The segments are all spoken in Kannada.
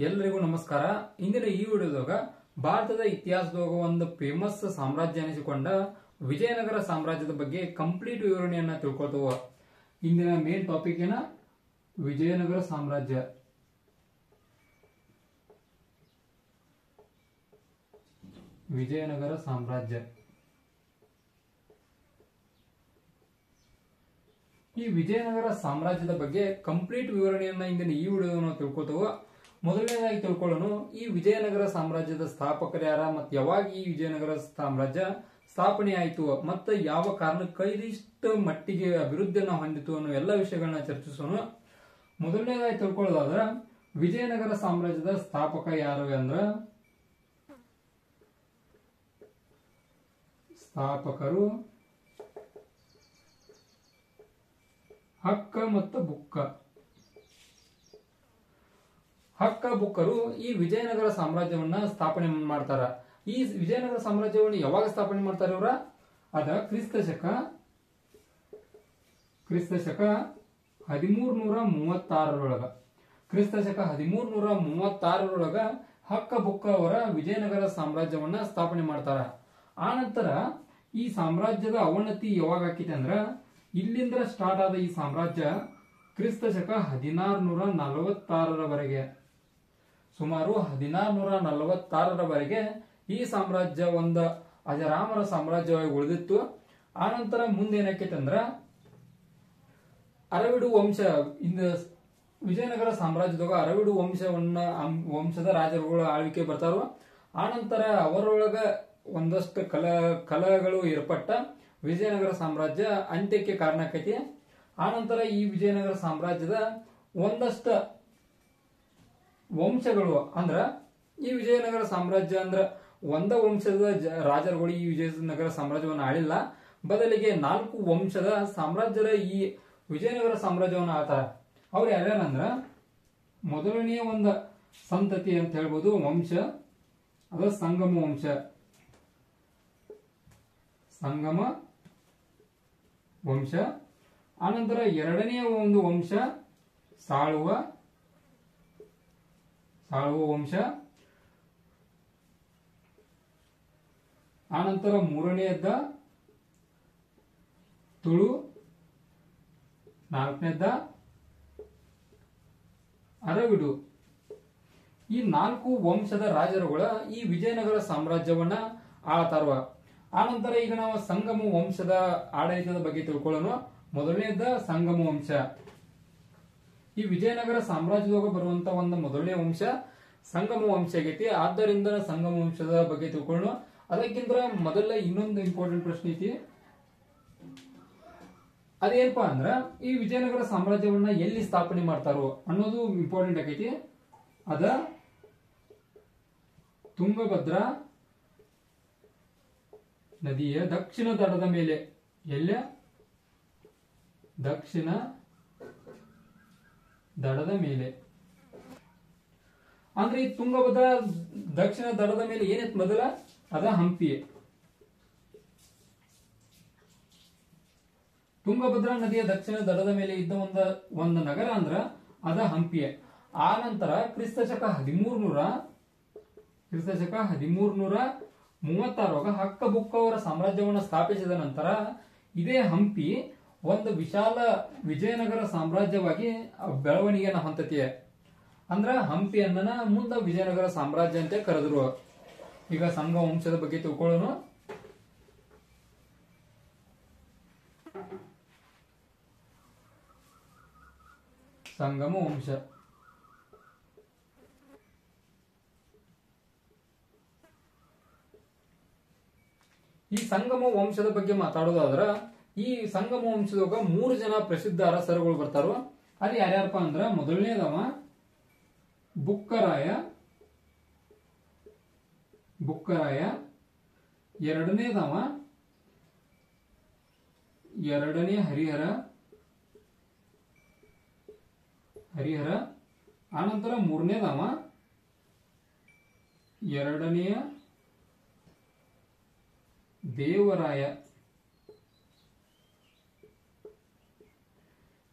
ಎಲ್ರಿಗೂ ನಮಸ್ಕಾರ. ಇಂದಿನ ಈ ವಿಡಿಯೋದಾಗ ಭಾರತದ ಇತಿಹಾಸದಾಗ ಒಂದು ಫೇಮಸ್ ಸಾಮ್ರಾಜ್ಯ ಅನಿಸಿಕೊಂಡ ವಿಜಯನಗರ ಸಾಮ್ರಾಜ್ಯದ ಬಗ್ಗೆ ಕಂಪ್ಲೀಟ್ ವಿವರಣೆಯನ್ನ ತಿಳ್ಕೊಳ್ತೇವೆ. ಇಂದಿನ ಮೇನ್ ಟಾಪಿಕ್ ಏನ ವಿಜಯನಗರ ಸಾಮ್ರಾಜ್ಯ. ವಿಜಯನಗರ ಸಾಮ್ರಾಜ್ಯ ಈ ವಿಜಯನಗರ ಸಾಮ್ರಾಜ್ಯದ ಬಗ್ಗೆ ಕಂಪ್ಲೀಟ್ ವಿವರಣೆಯನ್ನ ಇಂದಿನ ಈ ವಿಡಿಯೋದಾಗ ನಾವು ತಿಳ್ಕೊತೇವೆ. ಮೊದಲನೇದಾಗಿ ತಿಳ್ಕೊಳ್ಳೋಣ, ಈ ವಿಜಯನಗರ ಸಾಮ್ರಾಜ್ಯದ ಸ್ಥಾಪಕರು ಯಾರ ಮತ್ತು ಯಾವಾಗ ಈ ವಿಜಯನಗರ ಸಾಮ್ರಾಜ್ಯ ಸ್ಥಾಪನೆ ಆಯಿತು ಮತ್ತು ಯಾವ ಕಾರಣಕ್ಕೆ ಇದಿಷ್ಟು ಮಟ್ಟಿಗೆ ಅಭಿವೃದ್ಧಿಯನ್ನು ಹೊಂದಿತು ಅನ್ನೋ ಎಲ್ಲ ವಿಷಯಗಳನ್ನ ಚರ್ಚಿಸೋಣ. ಮೊದಲನೇದಾಗಿ ತಿಳ್ಕೊಳ್ಳೋದಾದ್ರೆ ವಿಜಯನಗರ ಸಾಮ್ರಾಜ್ಯದ ಸ್ಥಾಪಕ ಯಾರು ಅಂದ್ರೆ ಸ್ಥಾಪಕರು ಹಕ್ಕ ಮತ್ತು ಬುಕ್ಕ. ಹಕ್ಕ ಬುಕ್ಕರು ಈ ವಿಜಯನಗರ ಸಾಮ್ರಾಜ್ಯವನ್ನ ಸ್ಥಾಪನೆ ಮಾಡ್ತಾರ. ಈ ವಿಜಯನಗರ ಸಾಮ್ರಾಜ್ಯವನ್ನು ಯಾವಾಗ ಸ್ಥಾಪನೆ ಮಾಡ್ತಾರೆ ಇವರ? ಅದ ಕ್ರಿಸ್ತ ಶಕ 1336ರೊಳಗ. ಕ್ರಿಸ್ತ ಶಕ 1336ರೊಳಗ ಹಕ್ಕ ಬುಕ್ಕ ಅವರ ವಿಜಯನಗರ ಸಾಮ್ರಾಜ್ಯವನ್ನ ಸ್ಥಾಪನೆ ಮಾಡ್ತಾರ. ಆನಂತರ ಈ ಸಾಮ್ರಾಜ್ಯದ ಅವನತಿ ಯಾವಾಗ ಆಕೈತೆ ಅಂದ್ರ, ಇಲ್ಲಿಂದ ಸ್ಟಾರ್ಟ್ ಆದ ಈ ಸಾಮ್ರಾಜ್ಯ ಕ್ರಿಸ್ತ ಶಕ 1646ರವರೆಗೆ, ಸುಮಾರು 1646ರವರೆಗೆ ಈ ಸಾಮ್ರಾಜ್ಯ ಒಂದು ಅಜರಾಮರ ಸಾಮ್ರಾಜ್ಯವಾಗಿ ಉಳಿದಿತ್ತು. ಆನಂತರ ಮುಂದೆ ಏನಾಕೈತೆ ಅಂದ್ರ ಅರವಿಡು ವಂಶ, ಇಂದ ವಿಜಯನಗರ ಸಾಮ್ರಾಜ್ಯದಾಗ ಅರವಿಡು ವಂಶದ ರಾಜರುಗಳ ಆಳ್ವಿಕೆ ಬರ್ತಾರೋ. ಆನಂತರ ಅವರೊಳಗ ಒಂದಷ್ಟು ಕಲಹಗಳು ಏರ್ಪಟ್ಟ ವಿಜಯನಗರ ಸಾಮ್ರಾಜ್ಯ ಅಂತ್ಯಕ್ಕೆ ಕಾರಣ ಆಕೈತಿ. ಆನಂತರ ಈ ವಿಜಯನಗರ ಸಾಮ್ರಾಜ್ಯದ ಒಂದಷ್ಟು ವಂಶಗಳು ಅಂದ್ರ, ಈ ವಿಜಯನಗರ ಸಾಮ್ರಾಜ್ಯ ಅಂದ್ರ ಒಂದ ವಂಶದ ರಾಜರುಗಳು ಈ ವಿಜಯನಗರ ಸಾಮ್ರಾಜ್ಯವನ್ನು ಆಳಿಲ್ಲ, ಬದಲಿಗೆ 4 ವಂಶದ ಸಾಮ್ರಾಜ್ಯರ ಈ ವಿಜಯನಗರ ಸಾಮ್ರಾಜ್ಯವನ್ನು ಆಳ್ತಾರ. ಅವ್ರು ಯಾರ್ಯಾರಂದ್ರ, ಮೊದಲನೆಯ ಒಂದು ಸಂತತಿ ಅಂತ ಹೇಳ್ಬೋದು ವಂಶ, ಅದ ಸಂಗಮ ವಂಶ. ಸಂಗಮ ವಂಶ. ಆನಂತರ ಎರಡನೆಯ ಒಂದು ವಂಶ ಸಾಳುವ ವಂಶ. ಆನಂತರ ಮೂರನೆಯದ್ದ ತುಳು. ನಾಲ್ಕನೇದ್ದ ಅರವಿಡು. ಈ 4 ವಂಶದ ರಾಜರುಗಳ ಈ ವಿಜಯನಗರ ಸಾಮ್ರಾಜ್ಯವನ್ನ ಆಳ್ತಾರ. ಆನಂತರ ಈಗ ನಾವು ಸಂಗಮ ವಂಶದ ಆಡಳಿತದ ಬಗ್ಗೆ ತಿಳ್ಕೊಳ್ಳೋಣ. ಮೊದಲನೇದ ಸಂಗಮ ವಂಶ. ಈ ವಿಜಯನಗರ ಸಾಮ್ರಾಜ್ಯದಾಗ ಬರುವಂತ ಒಂದು ಮೊದಲನೇ ವಂಶ ಸಂಗಮ ವಂಶ ಆಗೈತಿ. ಆದ್ದರಿಂದ ಸಂಗಮ ವಂಶದ ಬಗ್ಗೆ ತಿಳ್ಕೊಳ್ಳೋಣ. ಅದಕ್ಕಿಂತ ಮೊದಲ ಇನ್ನೊಂದು ಇಂಪಾರ್ಟೆಂಟ್ ಪ್ರಶ್ನೆ ಐತಿ. ಅದೇನಪ್ಪಾ ಅಂದ್ರ, ಈ ವಿಜಯನಗರ ಸಾಮ್ರಾಜ್ಯವನ್ನ ಎಲ್ಲಿ ಸ್ಥಾಪನೆ ಮಾಡ್ತಾರೋ ಅನ್ನೋದು ಇಂಪಾರ್ಟೆಂಟ್ ಆಗೈತಿ. ಅದ ತುಂಗಭದ್ರಾ ನದಿಯ ದಕ್ಷಿಣ ದಡದ ಮೇಲೆ. ಎಲ್ಲ ದಕ್ಷಿಣ ದಡದ ಮೇಲೆ ಅಂದ್ರೆ ಈ ತುಂಗಭದ್ರಾ ದಕ್ಷಿಣ ದಡದ ಮೇಲೆ ಏನೈತ್ ಮೊದಲ? ಅದ ಹಂಪಿ. ತುಂಗಭದ್ರಾ ನದಿಯ ದಕ್ಷಿಣ ದಡದ ಮೇಲೆ ಇದ್ದ ಒಂದು ನಗರ ಅಂದ್ರ ಅದ ಹಂಪಿ. ಆ ನಂತರ ಕ್ರಿಸ್ತ ಶಕ 1336 ಹಕ್ಕ ಬುಕ್ಕ ಅವರ ಸಾಮ್ರಾಜ್ಯವನ್ನು ಸ್ಥಾಪಿಸಿದ ನಂತರ ಇದೇ ಹಂಪಿ ಒಂದು ವಿಶಾಲ ವಿಜಯನಗರ ಸಾಮ್ರಾಜ್ಯವಾಗಿ ಬೆಳವಣಿಗೆಯನ್ನು ಹೊಂದತಿ. ಅಂದ್ರ ಹಂಪಿಯನ್ನ ಮುಂದ ವಿಜಯನಗರ ಸಾಮ್ರಾಜ್ಯ ಅಂತ ಕರೆದ್ರು. ಈಗ ಸಂಗಮ ವಂಶದ ಬಗ್ಗೆ ತಿಳ್ಕೊಳ್ಳೋಣ. ಸಂಗಮ ವಂಶ. ಈ ಸಂಗಮ ವಂಶದ ಬಗ್ಗೆ ಮಾತಾಡೋದಾದ್ರ, ಈ ಸಂಗಮ ವಂಶದಾಗ 3 ಜನ ಪ್ರಸಿದ್ಧ ಅರಸರುಗಳು ಬರ್ತಾರೋ. ಅದು ಯಾರ್ಯಾರಪ್ಪ ಅಂದ್ರ, ಮೊದಲನೇದವ ಬುಕ್ಕರಾಯ. ಎರಡನೇದವ ಹರಿಹರ. ಆನಂತರ ಮೂರನೇದವ ಎರಡನೆಯ ದೇವರಾಯ.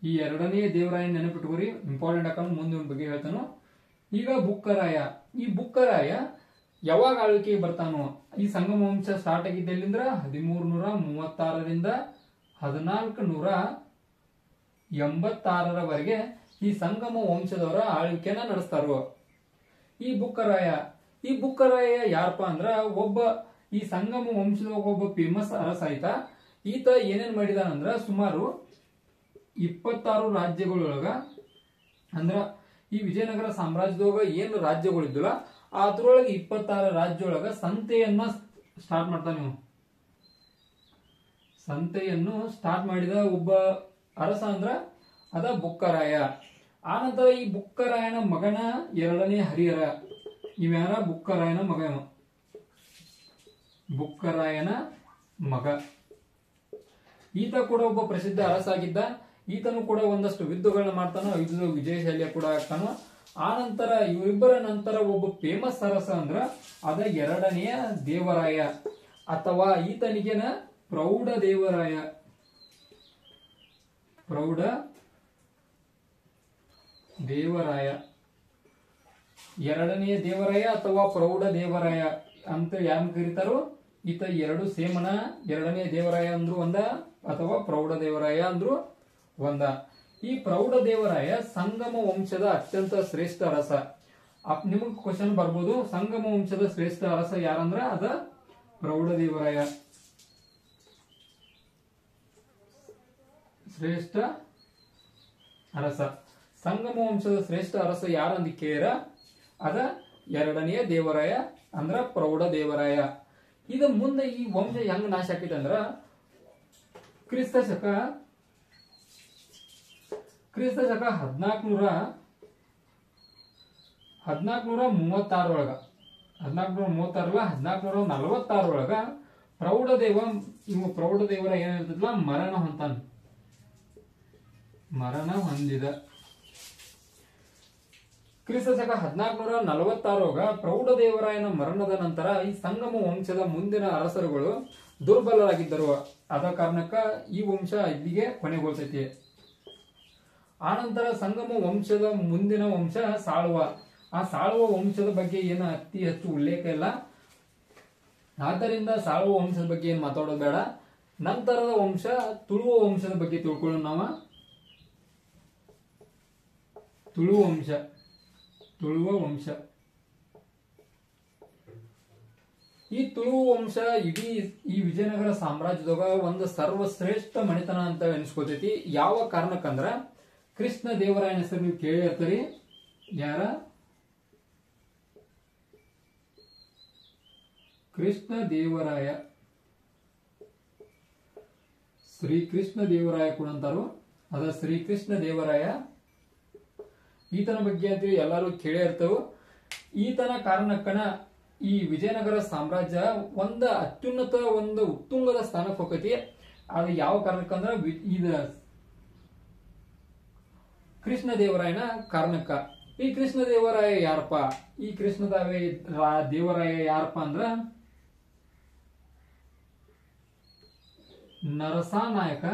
ಈ ಎರಡನೇ ದೇವರಾಯನ ನೆನಪಿಟ್ಕೋರಿ, ಇಂಪಾರ್ಟೆಂಟ್ ಹಾಕೊಂಡು ಮುಂದೆ ಬಗ್ಗೆ ಹೇಳ್ತಾನು. ಈಗ ಬುಕ್ಕರಾಯ, ಈ ಬುಕ್ಕರಾಯ ಯಾವಾಗ ಆಳ್ವಿಕೆಗೆ ಬರ್ತಾನೋ, ಈ ಸಂಗಮ ವಂಶ ಸ್ಟಾರ್ಟ್ ಆಗಿದ್ದೆಲ್ಲಿಂದ 1336ರಿಂದ 1486ರವರೆಗೆ ಈ ಸಂಗಮ ವಂಶದವರ ಆಳ್ವಿಕೆನ ನಡೆಸ್ತಾರೋ. ಈ ಬುಕ್ಕರಾಯ ಯಾರಪ್ಪ ಅಂದ್ರ ಒಬ್ಬ ಈ ಸಂಗಮ ವಂಶದ ಒಬ್ಬ ಫೇಮಸ್ ಅರಸ ಆಯ್ತ. ಈತ ಏನೇನ್ ಮಾಡಿದಾನಂದ್ರ ಸುಮಾರು 26 ರಾಜ್ಯಗಳೊಳಗ, ಅಂದ್ರ ಈ ವಿಜಯನಗರ ಸಾಮ್ರಾಜ್ಯದೊಳಗ ಏನು ರಾಜ್ಯಗಳಿದ್ವಲ್ಲ ಅದ್ರೊಳಗೆ 26 ರಾಜ್ಯೊಳಗ ಸಂತೆಯನ್ನ ಸ್ಟಾರ್ಟ್ ಮಾಡ್ತಾನೆ. ನೀವು ಸಂತೆಯನ್ನು ಸ್ಟಾರ್ಟ್ ಮಾಡಿದ ಒಬ್ಬ ಅರಸ ಅಂದ್ರ ಅದ ಬುಕ್ಕರಾಯ. ಆನಂತರ ಈ ಬುಕ್ಕರಾಯನ ಮಗನ 2ನೇ ಹರಿಹರ. ಇವ್ಯಾರ ಬುಕ್ಕರಾಯನ ಮಗ, ಬುಕ್ಕರಾಯನ ಮಗ. ಈತ ಕೂಡ ಒಬ್ಬ ಪ್ರಸಿದ್ಧ ಅರಸ ಆಗಿದ್ದ. ಈತನು ಕೂಡ ಒಂದಷ್ಟು ಯುದ್ಧಗಳನ್ನ ಮಾಡ್ತಾನ, ಯುದ್ಧದ ವಿಜಯಶಾಲಿಯ ಕೂಡ ಆಗ್ತಾನ. ಆನಂತರ ಇವರಿಬ್ಬರ ನಂತರ ಒಬ್ಬ ಫೇಮಸ್ ಅರಸ ಅಂದ್ರ ಅದ 2ನೇ ದೇವರಾಯ, ಅಥವಾ ಈತನಿಗೆನ ಪ್ರೌಢ ದೇವರಾಯ. ಪ್ರೌಢ ದೇವರಾಯ, 2ನೇ ದೇವರಾಯ ಅಥವಾ ಪ್ರೌಢ ದೇವರಾಯ ಅಂತ ಯಾರು ಕರೀತಾರೋ. ಈತ 2 ಸೇಮನ. 2ನೇ ದೇವರಾಯ ಅಂದ್ರು ಒಂದ, ಅಥವಾ ಪ್ರೌಢ ದೇವರಾಯ ಅಂದ್ರು ಒಂದ. ಈ ಪ್ರೌಢ ದೇವರಾಯ ಸಂಗಮ ವಂಶದ ಅತ್ಯಂತ ಶ್ರೇಷ್ಠ ಅರಸ. ನಿಮಗ್ ಕ್ವಶನ್ ಬರ್ಬೋದು, ಸಂಗಮ ವಂಶದ ಶ್ರೇಷ್ಠ ಅರಸ ಯಾರಂದ್ರ ಅದ ಪ್ರೌಢ ದೇವರಾಯ. ಶ್ರೇಷ್ಠ ಅರಸ, ಸಂಗಮ ವಂಶದ ಶ್ರೇಷ್ಠ ಅರಸ ಯಾರಂದ ಕೇರ ಅದ 2ನೇ ದೇವರಾಯ ಅಂದ್ರ ಪ್ರೌಢ ದೇವರಾಯ. ಇದು ಮುಂದೆ ಈ ವಂಶ ಹೆಂಗ್ ನಾಶ ಆಕೈತೆ ಅಂದ್ರ ಕ್ರಿಸ್ತ ಶಕ 1436 1446 ಪ್ರೌಢ ದೇವರ ಏನಿರ್ತದಲ್ಲ ಮರಣ ಹೊಂದಿದ. ಕ್ರಿಸ್ತ ಶಕ 1446 ಪ್ರೌಢ ದೇವರಾಯನ ಮರಣದ ನಂತರ ಈ ಸಂಗಮ ವಂಶದ ಮುಂದಿನ ಅರಸರುಗಳು ದುರ್ಬಲರಾಗಿದ್ದರು. ಆದ ಕಾರಣಕ್ಕ ಈ ವಂಶ ಇಲ್ಲಿಗೆ ಕೊನೆಗೊಳ್ತೈತಿ. ಆನಂತರ ಸಂಗಮ ವಂಶದ ಮುಂದಿನ ವಂಶ ಸಾಳುವ. ಆ ಸಾಳುವ ವಂಶದ ಬಗ್ಗೆ ಏನು ಅತಿ ಹೆಚ್ಚು ಉಲ್ಲೇಖ ಇಲ್ಲ, ಆದ್ದರಿಂದ ಸಾಳುವ ವಂಶದ ಬಗ್ಗೆ ಏನು ಮಾತಾಡೋದು ಬೇಡ. ನಂತರದ ವಂಶ ತುಳುವ ವಂಶದ ಬಗ್ಗೆ ತಿಳ್ಕೊಳ್ಳೋಣ ನಾವು. ತುಳುವ ವಂಶ ಈ ತುಳುವ ವಂಶ ಇಡೀ ಈ ವಿಜಯನಗರ ಸಾಮ್ರಾಜ್ಯದಾಗ ಒಂದು ಸರ್ವಶ್ರೇಷ್ಠ ಮನೆತನ ಅಂತ ಎನಿಸ್ಕೊತೈತಿ. ಯಾವ ಕಾರಣಕ್ಕಂದ್ರ ಕೃಷ್ಣ ದೇವರಾಯನ ಹೆಸರು ನೀವು ಕೇಳಿರ್ತೀರಿ. ಯಾರ? ಕೃಷ್ಣ ದೇವರಾಯ, ಶ್ರೀಕೃಷ್ಣ ದೇವರಾಯ ಕೂಡ ಅಂತಾರು. ಅದ ಶ್ರೀಕೃಷ್ಣ ದೇವರಾಯ. ಈತನ ಬಗ್ಗೆ ಅಂತ ಎಲ್ಲರೂ ಕೇಳೇ ಇರ್ತೇವೆ. ಈತನ ಕಾರಣಕ್ಕನ ಈ ವಿಜಯನಗರ ಸಾಮ್ರಾಜ್ಯ ಒಂದು ಅತ್ಯುನ್ನತ ಒಂದು ಉತ್ತುಂಗದ ಸ್ಥಾನಕ್ಕೆ ಹೋಗತಿ. ಅದು ಯಾವ ಕಾರಣಕ್ಕಂದ್ರ ಇದ ಕೃಷ್ಣ ದೇವರಾಯನ ಕಾರಣಕ್ಕ. ಈ ಕೃಷ್ಣ ದೇವರಾಯ ಯಾರಪ್ಪ? ಈ ಕೃಷ್ಣ ದೇವರಾಯ ಯಾರಪ್ಪ ಅಂದ್ರ ನರಸಾನಾಯಕ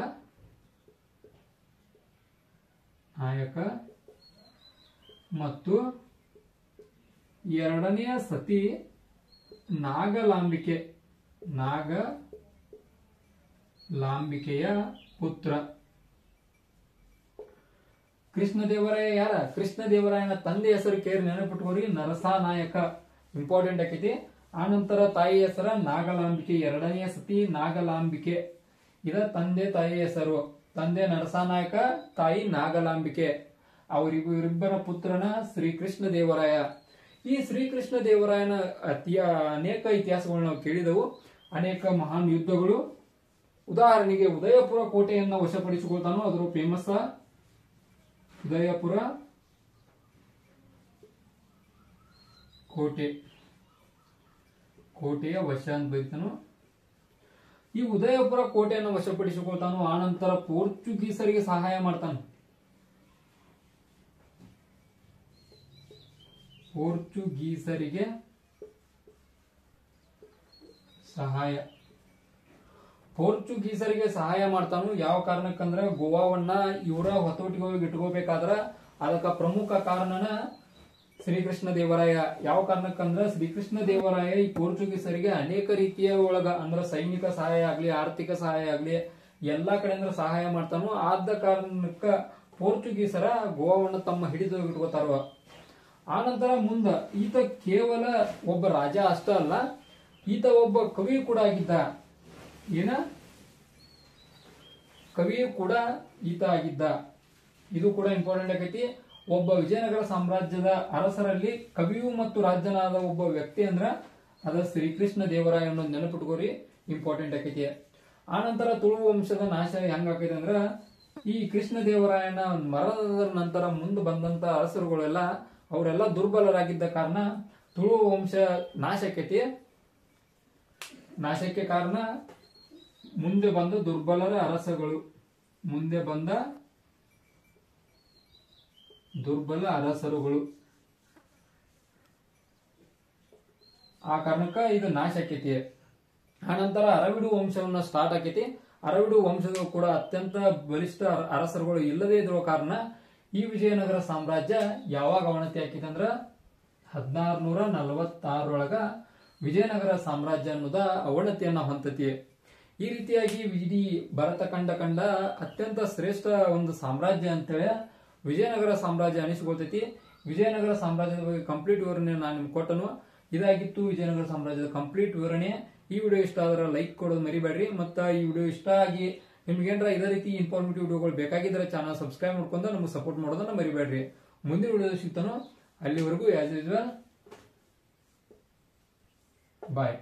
ಮತ್ತು 2ನೇ ಸತಿ ನಾಗಲಾಂಬಿಕೆಯ ಪುತ್ರ. ಕೃಷ್ಣ ದೇವರಾಯ ಯಾರ? ಕೃಷ್ಣ ದೇವರಾಯನ ತಂದೆ ಹೆಸರು ಕೇಳಿ ನೆನಪಿಟ್ಕೋರಿ, ನರಸಾನಾಯಕ. ಇಂಪಾರ್ಟೆಂಟ್ ಆಕೈತಿ. ಆನಂತರ ತಾಯಿ ಹೆಸರ ನಾಗಲಾಂಬಿಕೆ, 2ನೇ ಸತಿ ನಾಗಲಾಂಬಿಕೆ. ಇದ ತಂದೆ ತಾಯಿ ಹೆಸರು. ತಂದೆ ನರಸಾನಾಯಕ, ತಾಯಿ ನಾಗಲಾಂಬಿಕೆ. ಇವರಿಬ್ಬರ ಪುತ್ರನ ಶ್ರೀಕೃಷ್ಣ ದೇವರಾಯ. ಈ ಶ್ರೀಕೃಷ್ಣ ದೇವರಾಯನ ಅನೇಕ ಇತಿಹಾಸಗಳು ನಾವು ಕೇಳಿದೆವು. ಅನೇಕ ಮಹಾನ್ ಯುದ್ಧಗಳು. ಉದಾಹರಣೆಗೆ ಉದಯಪುರ ಕೋಟೆಯನ್ನ ವಶಪಡಿಸಿಕೊಳ್ತಾನೋ, ಅದರ ಫೇಮಸ್ ಉದಯಪುರ ಕೋಟೆಯ ವಶ ಅಂತ ಬರೀತಾನು. ಈ ಉದಯಪುರ ಕೋಟೆಯನ್ನು ವಶಪಡಿಸಿಕೊಳ್ತಾನು. ಆನಂತರ ಪೋರ್ಚುಗೀಸರಿಗೆ ಸಹಾಯ ಮಾಡ್ತಾನೆ. ಪೋರ್ಚುಗೀಸರಿಗೆ ಸಹಾಯ ಮಾಡ್ತಾನು. ಯಾವ ಕಾರಣಕ್ಕಂದ್ರ ಗೋವಾವನ್ನ ಇವರ ಹೊತೋಟಿಗೆ ಇಟ್ಕೋಬೇಕಾದ್ರ ಅದಕ್ಕ ಪ್ರಮುಖ ಕಾರಣನ ಶ್ರೀಕೃಷ್ಣ ದೇವರಾಯ. ಯಾವ ಕಾರಣಕ್ಕಂದ್ರ ಶ್ರೀಕೃಷ್ಣ ದೇವರಾಯ ಈ ಪೋರ್ಚುಗೀಸರಿಗೆ ಅನೇಕ ರೀತಿಯ ಒಳಗ ಅಂದ್ರ ಸೈನಿಕ ಸಹಾಯ ಆಗ್ಲಿ, ಆರ್ಥಿಕ ಸಹಾಯ ಆಗ್ಲಿ, ಎಲ್ಲಾ ಕಡೆಯಿಂದ ಸಹಾಯ ಮಾಡ್ತಾನೋ. ಆದ ಕಾರಣಕ್ಕ ಪೋರ್ಚುಗೀಸರ ಗೋವಾವನ್ನು ತಮ್ಮ ಹಿಡಿದು ಇಟ್ಕೋತಾರ. ಆನಂತರ ಮುಂದ ಈತ ಕೇವಲ ಒಬ್ಬ ರಾಜ ಅಷ್ಟ ಅಲ್ಲ, ಈತ ಒಬ್ಬ ಕವಿ ಕೂಡ ಆಗಿದ್ದ. ಏನ ಕವಿಯು ಕೂಡ ಈತ ಆಗಿದ್ದ. ಇದು ಕೂಡ ಇಂಪಾರ್ಟೆಂಟ್ ಆಗೈತಿ. ಒಬ್ಬ ವಿಜಯನಗರ ಸಾಮ್ರಾಜ್ಯದ ಅರಸರಲ್ಲಿ ಕವಿಯು ಮತ್ತು ರಾಜನಾದ ಒಬ್ಬ ವ್ಯಕ್ತಿ ಅಂದ್ರ ಅದ ಶ್ರೀಕೃಷ್ಣ ದೇವರಾಯ ಅನ್ನೋದು ನೆನಪಿಟ್ಕೋರಿ, ಇಂಪಾರ್ಟೆಂಟ್ ಆಕೈತಿ. ಆನಂತರ ತುಳು ವಂಶದ ನಾಶ ಹೆಂಗ ಆಕೈತಿ ಅಂದ್ರ ಈ ಕೃಷ್ಣ ದೇವರಾಯನ ಮರಣದ ನಂತರ ಮುಂದೆ ಬಂದಂತ ಅರಸರುಗಳೆಲ್ಲ ಅವರೆಲ್ಲ ದುರ್ಬಲರಾಗಿದ್ದ ಕಾರಣ ತುಳು ವಂಶ ನಾಶಕ್ಕೆ ಕಾರಣ ಮುಂದೆ ಬಂದ ದುರ್ಬಲರ ಅರಸಗಳು, ಮುಂದೆ ಬಂದ ದುರ್ಬಲ ಅರಸರುಗಳು. ಆ ಕಾರಣಕ್ಕ ಇದು ನಾಶ ಆಕೈತಿ. ಆನಂತರ ಅರವಿಡು ವಂಶವನ್ನ ಸ್ಟಾರ್ಟ್ ಆಕೈತಿ. ಅರವಿಡು ವಂಶದ ಕೂಡ ಅತ್ಯಂತ ಬಲಿಷ್ಠ ಅರಸರುಗಳು ಇಲ್ಲದೇ ಇರುವ ಕಾರಣ ಈ ವಿಜಯನಗರ ಸಾಮ್ರಾಜ್ಯ ಯಾವಾಗ ಅವನತಿ ಆಕೈತಿ ಅಂದ್ರ 1646 ವಿಜಯನಗರ ಸಾಮ್ರಾಜ್ಯ ಅನ್ನೋದ ಅವನತಿಯನ್ನ ಹೊಂದತಿ. ಈ ರೀತಿಯಾಗಿ ಇಡೀ ಭರತ ಕಂಡ ಅತ್ಯಂತ ಶ್ರೇಷ್ಠ ಒಂದು ಸಾಮ್ರಾಜ್ಯ ಅಂತೇಳಿ ವಿಜಯನಗರ ಸಾಮ್ರಾಜ್ಯ ಅನಿಸಿಕೊಳ್ತೈತಿ. ವಿಜಯನಗರ ಸಾಮ್ರಾಜ್ಯದ ಬಗ್ಗೆ ಕಂಪ್ಲೀಟ್ ವಿವರಣೆ ನಾನು ನಿಮ್ಗೆ ಕೊಟ್ಟನು. ಇದಾಗಿತ್ತು ವಿಜಯನಗರ ಸಾಮ್ರಾಜ್ಯದ ಕಂಪ್ಲೀಟ್ ವಿವರಣೆ. ಈ ವಿಡಿಯೋ ಇಷ್ಟ ಆದ್ರೆ ಲೈಕ್ ಕೊಡೋದು ಮರಿಬೇಡ್ರಿ. ಮತ್ತ ಈ ವಿಡಿಯೋ ಇಷ್ಟ ಆಗಿ ನಿಮ್ಗೇನ್ರ ಇದೇ ರೀತಿ ಇನ್ಫಾರ್ಮೇಟಿವ್ ವಿಡಿಯೋಗಳು ಬೇಕಾಗಿದ್ರೆ ಚಾನಲ್ ಸಬ್ಸ್ಕ್ರೈಬ್ ಮಾಡ್ಕೊಂಡು ನಮ್ಗೆ ಸಪೋರ್ಟ್ ಮಾಡೋದನ್ನ ಮರಿಬೇಡ್ರಿ. ಮುಂದಿನ ವಿಡಿಯೋ ಸಿಗ್ತಾನೋ, ಅಲ್ಲಿವರೆಗೂ ಆಸ್ ಯೂಶುವಲ್ ಬಾಯ್.